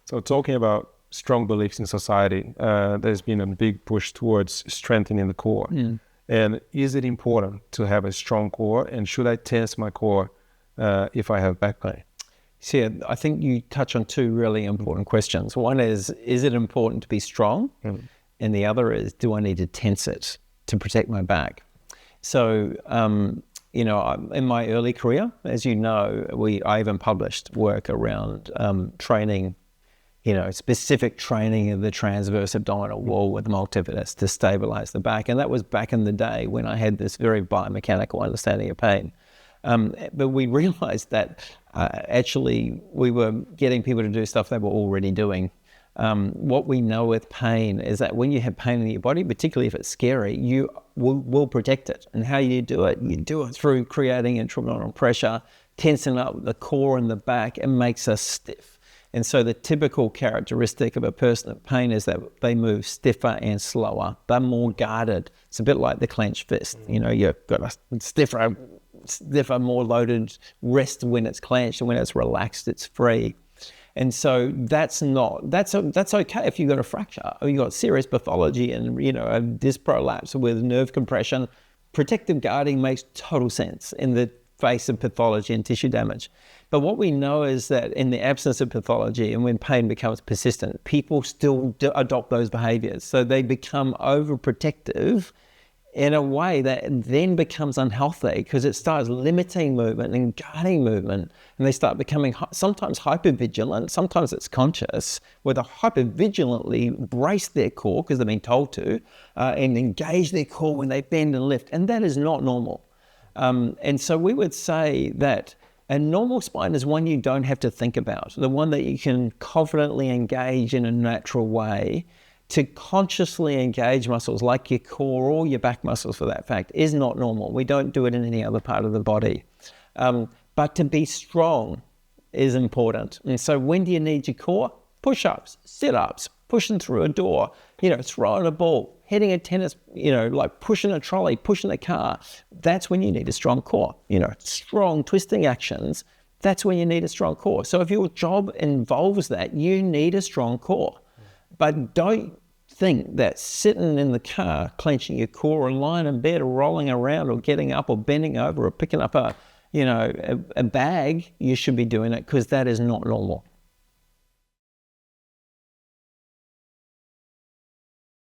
So talking about strong beliefs in society, there's been a big push towards strengthening the core. And is it important to have a strong core? And should I tense my core if I have back pain? See, I think you touch on two really important questions. One is it important to be strong? And the other is, do I need to tense it to protect my back? So, in my early career, as you know, I even published work around training, specific training of the transverse abdominal wall with multivitus to stabilize the back. And that was back in the day when I had this very biomechanical understanding of pain. But we realized that actually we were getting people to do stuff they were already doing. What we know with pain is that when you have pain in your body, particularly if it's scary, you will protect it. And how you do it? You do it through creating intra-abdominal pressure, tensing up the core and the back, and makes us stiff. And so the typical characteristic of a person with pain is that they move stiffer and slower. They're more guarded. It's a bit like the clenched fist. You've got a stiffer, more loaded wrist when it's clenched, and when it's relaxed, it's free. And so that's okay if you've got a fracture or you've got serious pathology and, a disc prolapse with nerve compression. Protective guarding makes total sense in the face of pathology and tissue damage. But what we know is that in the absence of pathology and when pain becomes persistent, people still adopt those behaviors. So they become overprotective in a way that then becomes unhealthy because it starts limiting movement and guarding movement, and they start becoming sometimes hypervigilant, sometimes it's conscious, where they hypervigilantly brace their core because they've been told to, and engage their core when they bend and lift, and that is not normal. And so we would say that a normal spine is one you don't have to think about, the one that you can confidently engage in a natural way. To consciously engage muscles like your core or your back muscles for that fact is not normal. We don't do it in any other part of the body. But to be strong is important. And so when do you need your core? Push-ups, sit-ups, pushing through a door, throwing a ball, hitting a tennis, like pushing a trolley, pushing a car. That's when you need a strong core. Strong twisting actions, that's when you need a strong core. So if your job involves that, you need a strong core. But don't think that sitting in the car, clenching your core, or lying in bed, or rolling around, or getting up, or bending over, or picking up a bag, you should be doing it, because that is not normal.